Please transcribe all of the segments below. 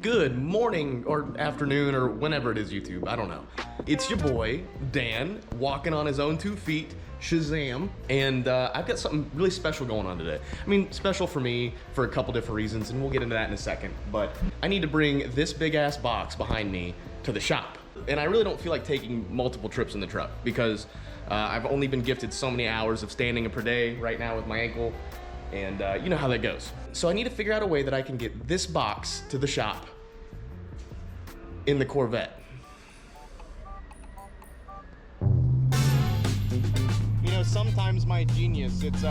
Good morning or afternoon or whenever it is, YouTube. I don't know. It's your boy, Dan, walking on his own 2 feet, Shazam, and I've got something really special going on today. I mean, special for me for a couple different reasons, and we'll get into that in a second, but I need to bring this big ass box behind me to the shop. And I really don't feel like taking multiple trips in the truck because I've only been gifted so many hours of standing per day right now with my ankle, and you know how that goes. So I need to figure out a way that I can get this box to the shop in the Corvette. You know, sometimes my genius, it's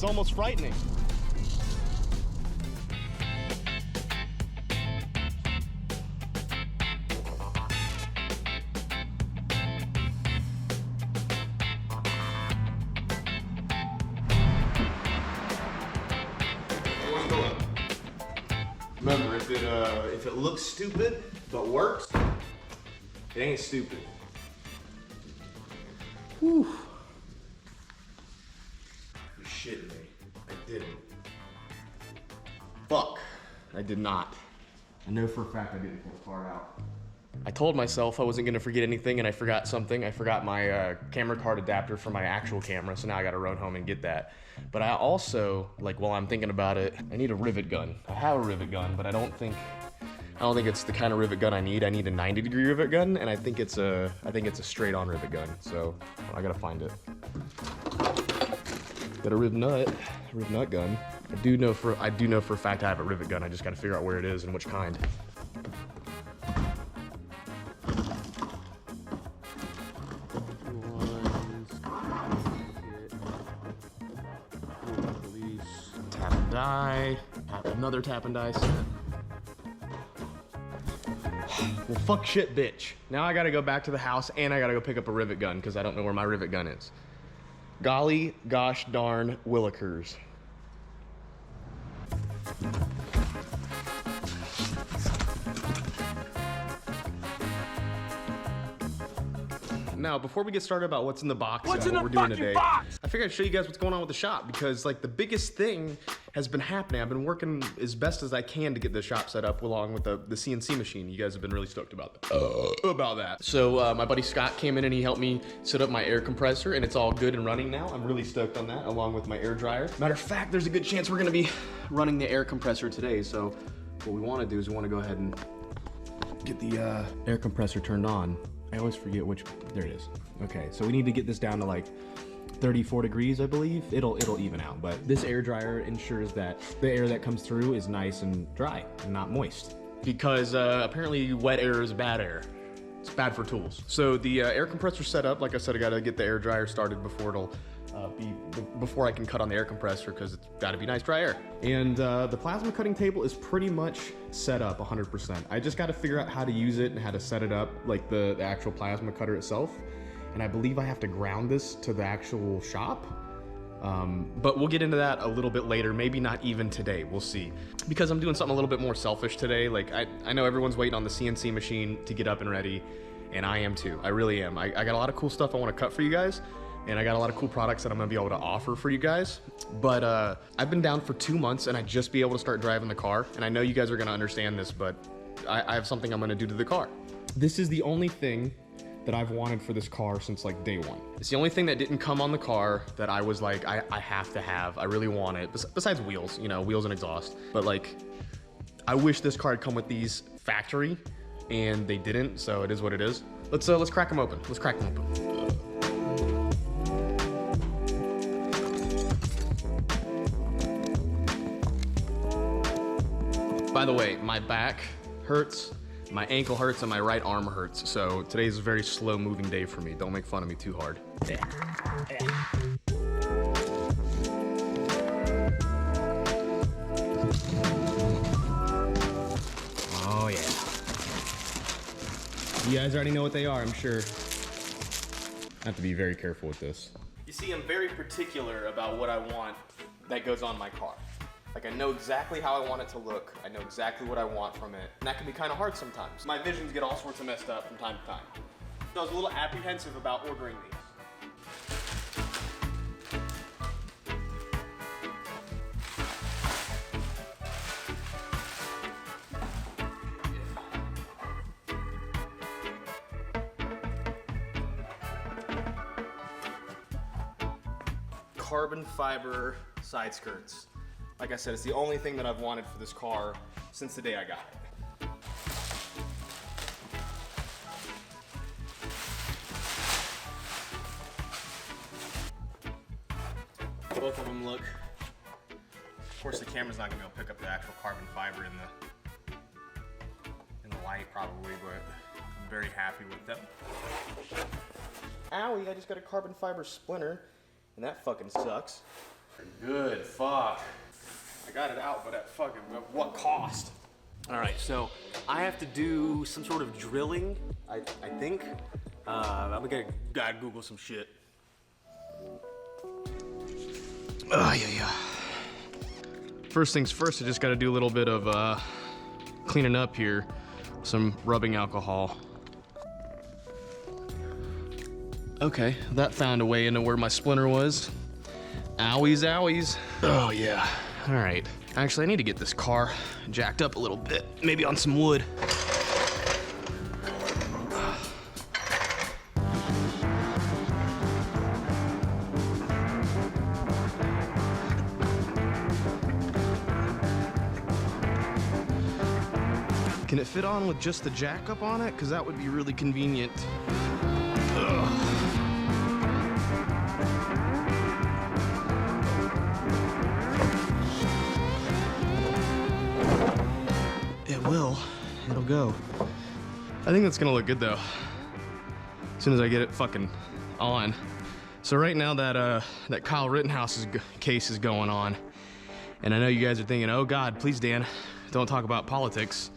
almost frightening. Remember, if it looks stupid but works, it ain't stupid. Whew. You're shitting me. I didn't. Fuck. I did not. I know for a fact I didn't pull the car out. I told myself I wasn't gonna forget anything, and I forgot something. I forgot my camera card adapter for my actual camera, so now I gotta run home and get that. But I also, like, while I'm thinking about it, I need a rivet gun. I have a rivet gun, but I don't think it's the kind of rivet gun I need. I need a 90-degree rivet gun, and I think it's a straight-on rivet gun. So I gotta find it. Got a rivet nut gun. I do know for a fact I have a rivet gun. I just gotta figure out where it is and which kind. Tap and die. Another tap and die set. Well, fuck shit, bitch. Now I gotta go back to the house and I gotta go pick up a rivet gun because I don't know where my rivet gun is. Golly gosh darn willikers. Now, before we get started about what's in the box and what we're doing today, I figured I'd show you guys what's going on with the shop because, like, the biggest thing has been happening. I've been working as best as I can to get the shop set up along with the CNC machine. You guys have been really stoked about that. So my buddy Scott came in and he helped me set up my air compressor, and it's all good and running now. I'm really stoked on that, along with my air dryer. Matter of fact, there's a good chance we're gonna be running the air compressor today. So what we wanna do is we wanna go ahead and get the air compressor turned on. I always forget which, there it is. Okay, so we need to get this down to like 34 degrees, I believe. It'll even out, but this air dryer ensures that the air that comes through is nice and dry and not moist. Because apparently wet air is bad air. It's bad for tools. So the air compressor set up, like I said, I gotta get the air dryer started before before I can cut on the air compressor because it's gotta be nice dry air. And the plasma cutting table is pretty much set up 100%. I just gotta figure out how to use it and how to set it up, like the actual plasma cutter itself. And I believe I have to ground this to the actual shop. But we'll get into that a little bit later, maybe not even today, we'll see. Because I'm doing something a little bit more selfish today. Like, I know everyone's waiting on the CNC machine to get up and ready, and I am too, I really am. I got a lot of cool stuff I wanna cut for you guys, and I got a lot of cool products that I'm gonna be able to offer for you guys. But I've been down for 2 months and I just be able to start driving the car. And I know you guys are gonna understand this, but I have something I'm gonna do to the car. This is the only thing that I've wanted for this car since like day one. It's the only thing that didn't come on the car that I was like, I have to have, I really want it. Besides wheels, you know, wheels and exhaust. But like, I wish this car had come with these factory, and they didn't, so it is what it is. Let's crack them open. Let's crack them open. By the way, my back hurts, my ankle hurts, and my right arm hurts. So today's a very slow moving day for me. Don't make fun of me too hard. Oh yeah. You guys already know what they are, I'm sure. I have to be very careful with this. You see, I'm very particular about what I want that goes on my car. Like, I know exactly how I want it to look. I know exactly what I want from it. And that can be kind of hard sometimes. My visions get all sorts of messed up from time to time. So I was a little apprehensive about ordering these. carbon fiber side skirts. Like I said, it's the only thing that I've wanted for this car since the day I got it. Both of them look, of course the camera's not gonna be able to pick up the actual carbon fiber in the light probably, but I'm very happy with them. Owie, I just got a carbon fiber splinter, and that fucking sucks. Good, fuck. I got it out, but at fucking, what cost? All right, so I have to do some sort of drilling, I think. I'm gonna gotta Google some shit. Yeah. First things first, I just gotta do a little bit of cleaning up here. Some rubbing alcohol. Okay, that found a way into where my splinter was. Owies, owies. Oh yeah, all right. Actually, I need to get this car jacked up a little bit, maybe on some wood. Can it fit on with just the jack up on it? Because that would be really convenient. Ugh. It will. It'll go. I think that's gonna look good though. As soon as I get it fucking on. So right now that Kyle Rittenhouse's case is going on. And I know you guys are thinking, oh God, please Dan, don't talk about politics.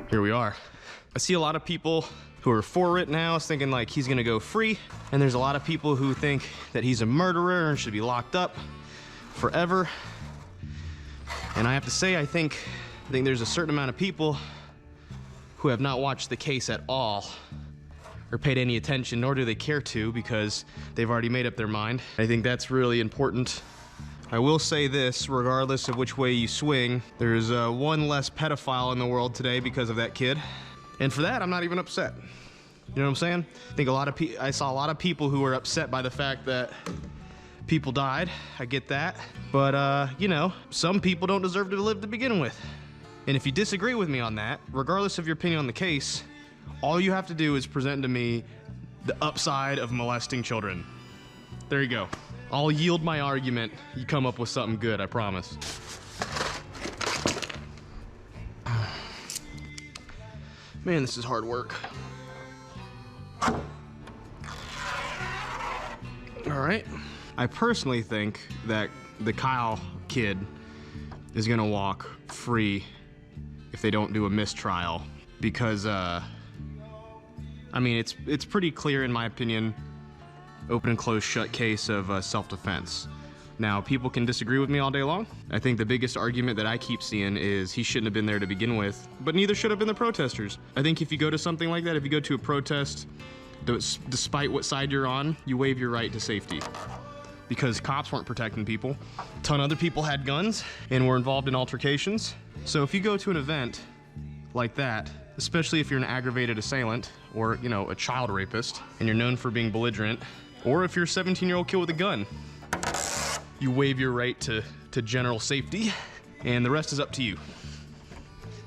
Here we are. I see a lot of people who are for Rittenhouse thinking like he's gonna go free, and there's a lot of people who think that he's a murderer and should be locked up forever. And I have to say, I think there's a certain amount of people who have not watched the case at all or paid any attention, nor do they care to, because they've already made up their mind. I think that's really important. I will say this, regardless of which way you swing, there's one less pedophile in the world today because of that kid. And for that, I'm not even upset. You know what I'm saying? I think I saw a lot of people who were upset by the fact that people died. I get that. But, you know, some people don't deserve to live to begin with. And if you disagree with me on that, regardless of your opinion on the case, all you have to do is present to me the upside of molesting children. There you go. I'll yield my argument. You come up with something good, I promise. Man, this is hard work. All right. I personally think that the Kyle kid is gonna walk free if they don't do a mistrial, because I mean, it's pretty clear in my opinion, open and closed shut case of self-defense. Now, people can disagree with me all day long. I think the biggest argument that I keep seeing is he shouldn't have been there to begin with, but neither should have been the protesters. I think if you go to something like that, if you go to a protest, despite what side you're on, you waive your right to safety. Because cops weren't protecting people. A ton of other people had guns and were involved in altercations. So if you go to an event like that, especially if you're an aggravated assailant or, you know, a child rapist, and you're known for being belligerent, or if you're a 17-year-old kid with a gun, you waive your right to general safety, and the rest is up to you.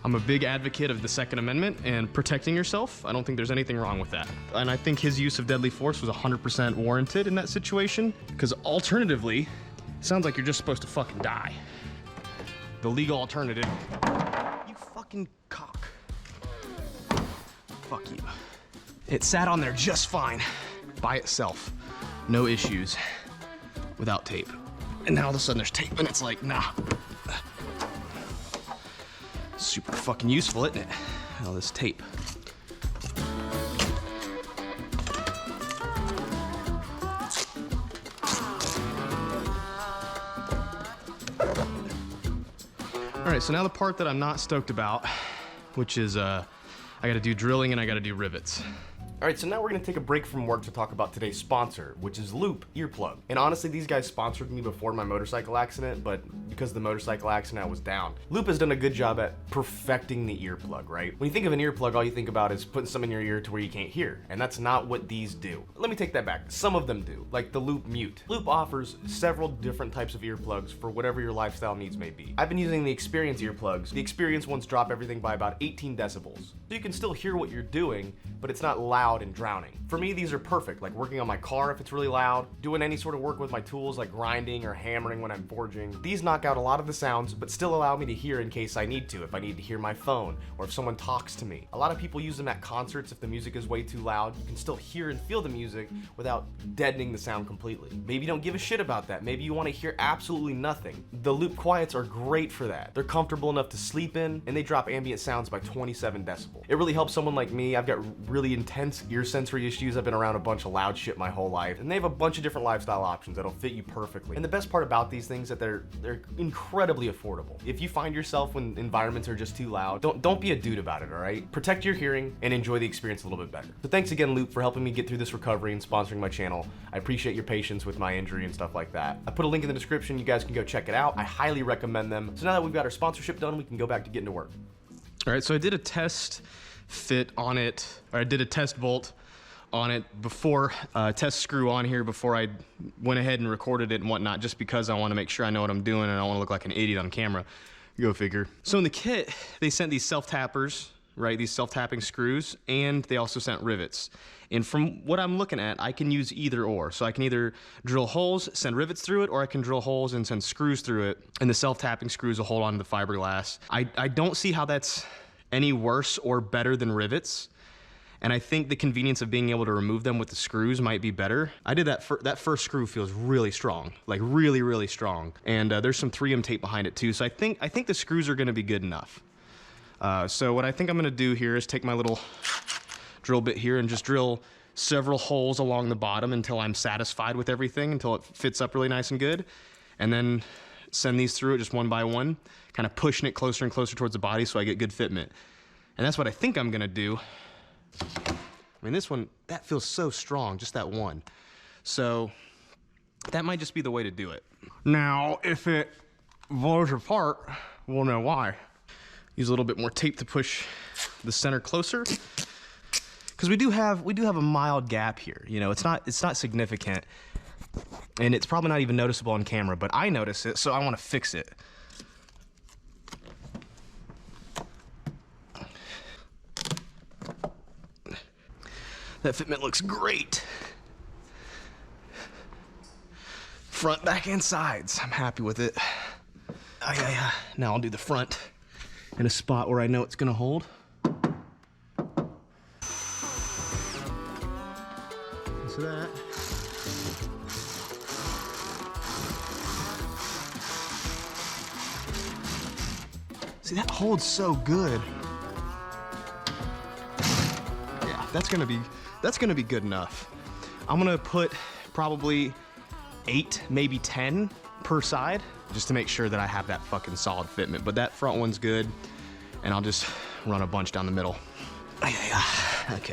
I'm a big advocate of the Second Amendment and protecting yourself. I don't think there's anything wrong with that. And I think his use of deadly force was 100% warranted in that situation, because alternatively, it sounds like you're just supposed to fucking die. The legal alternative. You fucking cock. Fuck you. It sat on there just fine by itself. No issues. Without tape. And now all of a sudden there's tape and it's like, nah. Super fucking useful, isn't it? All this tape. All right, so now the part that I'm not stoked about, which is I gotta do drilling and I gotta do rivets. All right, so now we're gonna take a break from work to talk about today's sponsor, which is Loop Earplug. And honestly, these guys sponsored me before my motorcycle accident, but because of the motorcycle accident, I was down. Loop has done a good job at perfecting the earplug, right? When you think of an earplug, all you think about is putting some in your ear to where you can't hear, and that's not what these do. Let me take that back. Some of them do, like the Loop Mute. Loop offers several different types of earplugs for whatever your lifestyle needs may be. I've been using the Experience earplugs. The Experience ones drop everything by about 18 decibels. So you can still hear what you're doing, but it's not loud and drowning. For me, these are perfect, like working on my car if it's really loud, doing any sort of work with my tools like grinding or hammering when I'm forging. These knock out a lot of the sounds, but still allow me to hear in case I need to, if I need to hear my phone or if someone talks to me. A lot of people use them at concerts if the music is way too loud. You can still hear and feel the music without deadening the sound completely. Maybe you don't give a shit about that. Maybe you want to hear absolutely nothing. The Loop Quiets are great for that. They're comfortable enough to sleep in, and they drop ambient sounds by 27 decibels. It really helps someone like me. I've got really intense ear sensory issues. I've been around a bunch of loud shit my whole life, and they have a bunch of different lifestyle options that'll fit you perfectly. And the best part about these things is that they're incredibly affordable. If you find yourself when environments are just too loud, don't be a dude about it, all right? Protect your hearing and enjoy the experience a little bit better. So thanks again, Loop, for helping me get through this recovery and sponsoring my channel. I appreciate your patience with my injury and stuff like that. I put a link in the description. You guys can go check it out. I highly recommend them. So now that we've got our sponsorship done, we can go back to getting to work. All right, so I did a test fit on it, or I did a test bolt on it before, test screw on here before I went ahead and recorded it and whatnot, just because I want to make sure I know what I'm doing and I don't want to look like an idiot on camera. Go figure. So in the kit, they sent these self-tappers, right? These self-tapping screws, and they also sent rivets. And from what I'm looking at, I can use either or. So I can either drill holes, send rivets through it, or I can drill holes and send screws through it, and the self-tapping screws will hold on to the fiberglass. I don't see how that's any worse or better than rivets. And I think the convenience of being able to remove them with the screws might be better. I did that first screw feels really strong, like really, really strong. And there's some 3M tape behind it too. So I think the screws are gonna be good enough. So what I think I'm gonna do here is take my little drill bit here and just drill several holes along the bottom until I'm satisfied with everything, until it fits up really nice and good. And then send these through it just one by one, kind of pushing it closer and closer towards the body so I get good fitment. And that's what I think I'm gonna do. I mean, this one, that feels so strong, just that one. So that might just be the way to do it. Now, if it blows apart, we'll know why. Use a little bit more tape to push the center closer. Because we do have a mild gap here. You know, it's not significant. And it's probably not even noticeable on camera, but I notice it, so I want to fix it. That fitment looks great. Front, back, and sides. I'm happy with it. Now I'll do the front in a spot where I know it's gonna hold. So that. See, that holds so good. Yeah, that's gonna be good enough. I'm gonna put probably 8, maybe 10 per side, just to make sure that I have that fucking solid fitment. But that front one's good, and I'll just run a bunch down the middle. Okay.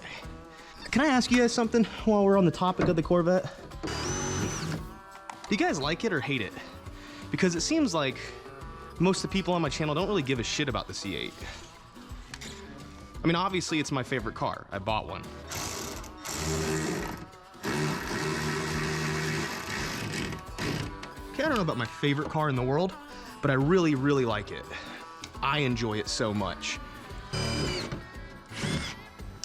Can I ask you guys something while we're on the topic of the Corvette? Do you guys like it or hate it? Because it seems like most of the people on my channel don't really give a shit about the C8. I mean, obviously it's my favorite car. I bought one. Okay, I don't know about my favorite car in the world, but I really, really like it. I enjoy it so much.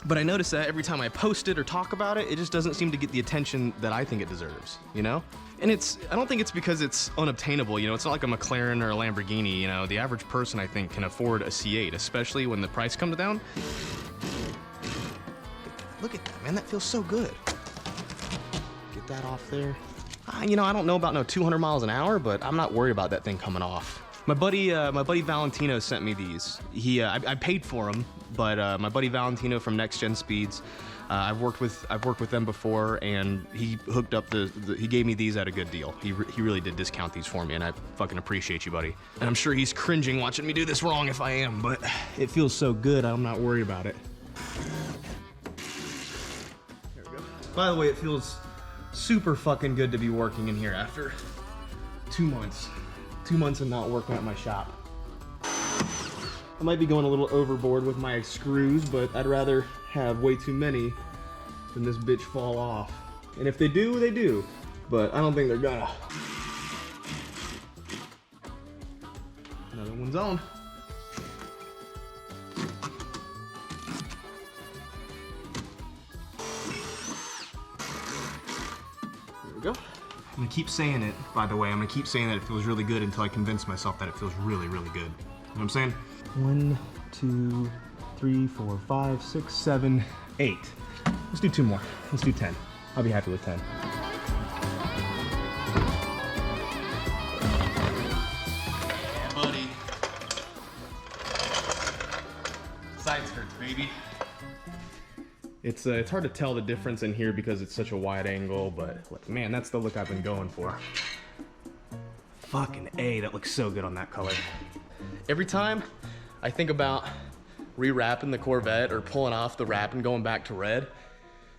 But I notice that every time I post it or talk about it, it just doesn't seem to get the attention that I think it deserves, you know? And I don't think it's because it's unobtainable, you know? It's not like a McLaren or a Lamborghini, you know? The average person, I think, can afford a C8, especially when the price comes down. Look at that, man, that feels so good. Get that off there. You know, I don't know about no 200 miles an hour, but I'm not worried about that thing coming off. My buddy Valentino sent me these. I paid for them, but my buddy Valentino from Next Gen Speeds, I've worked with them before, and he hooked up he gave me these at a good deal. He really did discount these for me, and I fucking appreciate you, buddy. And I'm sure he's cringing watching me do this wrong if I am, but it feels so good, I'm not worried about it. By the way, it feels super fucking good to be working in here after 2 months. 2 months of not working at my shop. I might be going a little overboard with my screws, but I'd rather have way too many than this bitch fall off. And if they do, they do. But I don't think they're gonna. Another one's on. There we go. I'm gonna keep saying it, by the way. I'm gonna keep saying that it feels really good until I convince myself that it feels really, really good. You know what I'm saying? 1, 2, 3, 4, 5, 6, 7, 8. Let's do 2 more. Let's do 10. I'll be happy with 10. Yeah, buddy. Side skirts, baby. It's hard to tell the difference in here because it's such a wide angle, but man, that's the look I've been going for. Fucking A, that looks so good on that color. Every time I think about re-wrapping the Corvette or pulling off the wrap and going back to red,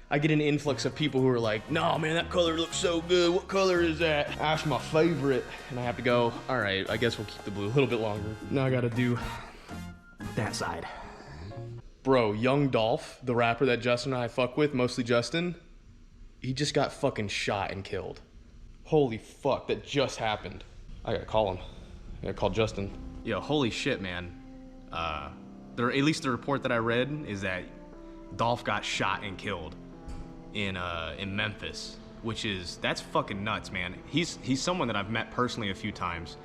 I get an influx of people who are like, no man, that color looks so good. What color is that? That's my favorite. And I have to go, all right, I guess we'll keep the blue a little bit longer. Now I gotta do that side. Bro, Young Dolph, the rapper that Justin and I fuck with, mostly Justin, he just got fucking shot and killed. Holy fuck, that just happened. I gotta call him. I gotta call Justin. Yo, holy shit, man. At least the report that I read is that Dolph got shot and killed in Memphis, that's fucking nuts, man. He's someone that I've met personally a few times,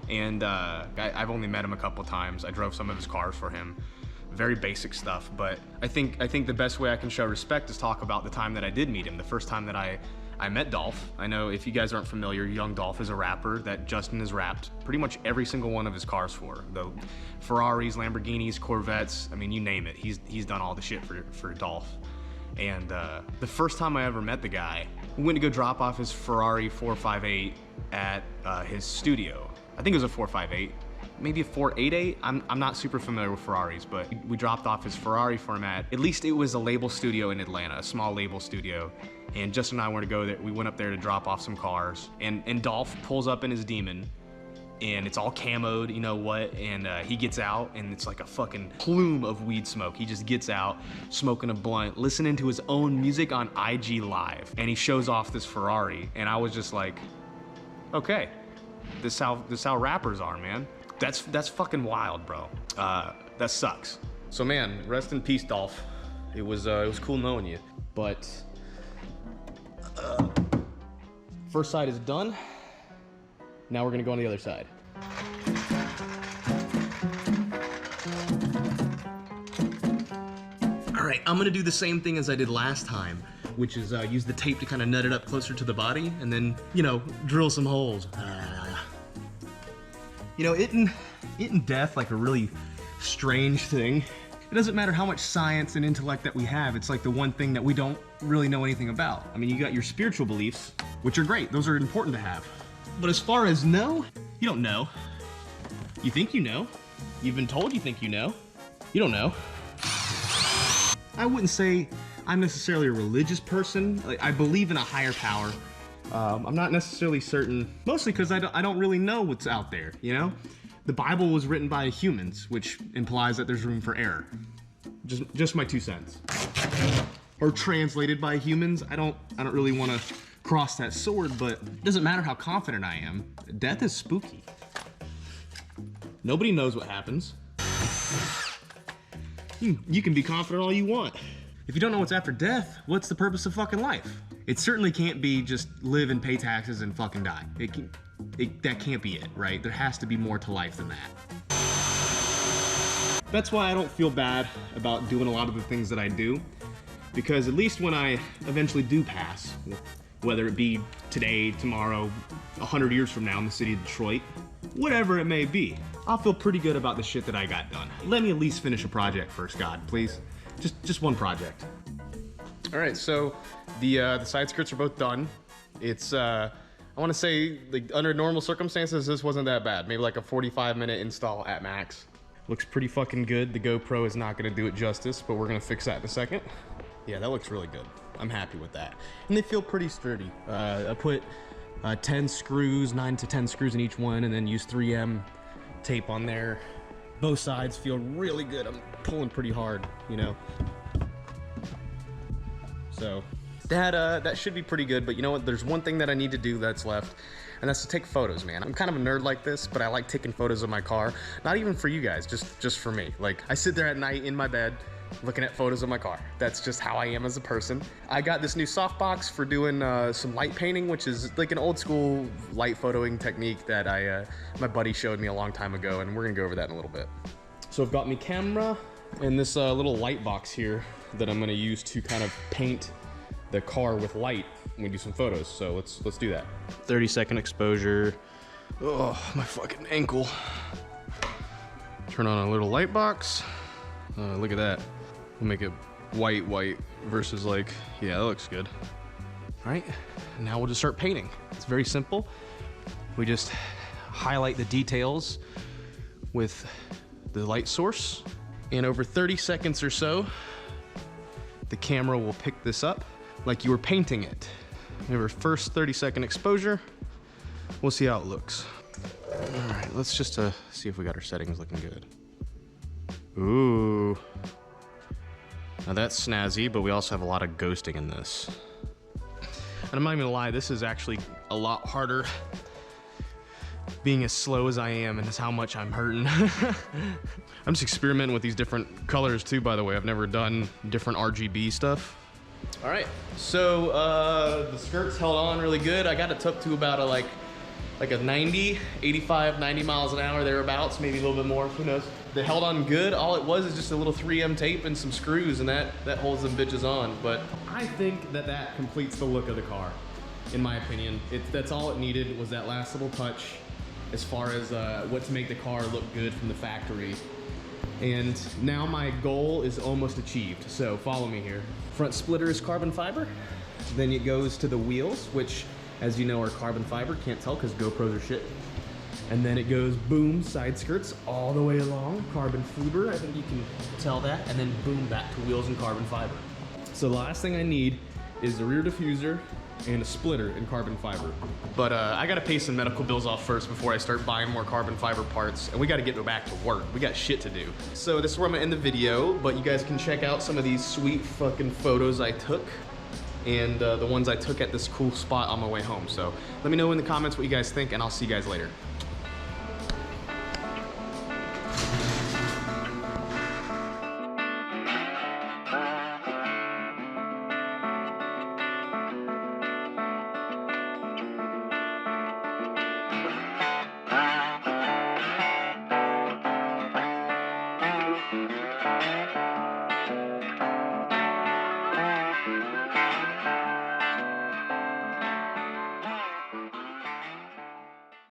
and I've only met him a couple times. I drove some of his cars for him. Very basic stuff, but I think the best way I can show respect is talk about the time that I did meet him, the first time that I met Dolph. I know if you guys aren't familiar, Young Dolph is a rapper that Justin has rapped pretty much every single one of his cars for. The Ferraris, Lamborghinis, Corvettes, I mean, you name it. He's done all the shit for Dolph. And the first time I ever met the guy, we went to go drop off his Ferrari 458 at his studio. I think it was a 458. Maybe a 488. I'm not super familiar with Ferraris, but we dropped off his Ferrari for him at least it was a label studio in Atlanta, a small label studio. And Justin and I were to go there. We went up there to drop off some cars, and Dolph pulls up in his Demon, and it's all camoed, you know what? And he gets out, and it's like a fucking plume of weed smoke. He just gets out, smoking a blunt, listening to his own music on IG Live, and he shows off this Ferrari, and I was just like, okay, this how rappers are, man. That's fucking wild, bro. That sucks. So man, rest in peace, Dolph. It was cool knowing you. But first side is done. Now we're gonna go on the other side. All right, I'm gonna do the same thing as I did last time, which is use the tape to kind of nut it up closer to the body, and then, you know, drill some holes. You know, isn't death like a really strange thing? It doesn't matter how much science and intellect that we have, it's like the one thing that we don't really know anything about. I mean, you got your spiritual beliefs, which are great, those are important to have. But as far as know, you don't know. You think you know. You've been told you think you know. You don't know. I wouldn't say I'm necessarily a religious person. Like, I believe in a higher power. I'm not necessarily certain, mostly because I don't really know what's out there, you know? The Bible was written by humans, which implies that there's room for error. Just my 2 cents. Or translated by humans. I don't really want to cross that sword, but it doesn't matter how confident I am. Death is spooky. Nobody knows what happens. You can be confident all you want. If you don't know what's after death, what's the purpose of fucking life? It certainly can't be just live and pay taxes and fucking die. That can't be it, right? There has to be more to life than that. That's why I don't feel bad about doing a lot of the things that I do, because at least when I eventually do pass, whether it be today, tomorrow, 100 years from now in the city of Detroit, whatever it may be, I'll feel pretty good about the shit that I got done. Let me at least finish a project first, God, please. Just one project. All right, so the side skirts are both done. It's I want to say, like, under normal circumstances, this wasn't that bad. Maybe like a 45-minute install at max. Looks pretty fucking good. The GoPro is not gonna do it justice, but we're gonna fix that in a second. Yeah, that looks really good. I'm happy with that. And they feel pretty sturdy. I put 10 screws, 9 to 10 screws in each one, and then use 3M tape on there. Both sides feel really good. I'm pulling pretty hard, you know. So that should be pretty good, but you know what? There's one thing that I need to do that's left, and that's to take photos, man. I'm kind of a nerd like this, but I like taking photos of my car. Not even for you guys, just for me. Like, I sit there at night in my bed looking at photos of my car. That's just how I am as a person. I got this new softbox for doing some light painting, which is like an old school light photoing technique that my buddy showed me a long time ago, and we're gonna go over that in a little bit. So I've got my camera and this little light box here that I'm gonna use to kind of paint the car with light when we do some photos. So let's do that. 30-second exposure. Oh, my fucking ankle. Turn on a little light box. Look at that. We'll make it white versus like, yeah, that looks good. All right, now we'll just start painting. It's very simple. We just highlight the details with the light source. And over 30 seconds or so, the camera will pick this up like you were painting it. Over first 30-second exposure, we'll see how it looks. All right, let's just see if we got our settings looking good. Ooh. Now that's snazzy, but we also have a lot of ghosting in this. And I'm not even gonna lie, this is actually a lot harder being as slow as I am, and that's how much I'm hurting. I'm just experimenting with these different colors too, by the way. I've never done different RGB stuff. All right, so the skirt's held on really good. I got it up to about like a 85, 90 miles an hour thereabouts, maybe a little bit more, who knows. They held on good. All it was is just a little 3M tape and some screws, and that holds them bitches on. But I think that completes the look of the car, in my opinion. That's all it needed, was that last little touch as far as what to make the car look good from the factory. And now my goal is almost achieved, so follow me here. Front splitter is carbon fiber. Then it goes to the wheels, which, as you know, are carbon fiber. Can't tell because GoPros are shit. And then it goes boom, side skirts all the way along, carbon fiber. I think you can tell that. And then boom, back to wheels and carbon fiber. So the last thing I need is a rear diffuser and a splitter in carbon fiber. But I gotta pay some medical bills off first before I start buying more carbon fiber parts, and we gotta get back to work. We got shit to do. So this is where I'm gonna end the video, but you guys can check out some of these sweet fucking photos I took, and the ones I took at this cool spot on my way home. So let me know in the comments what you guys think, and I'll see you guys later.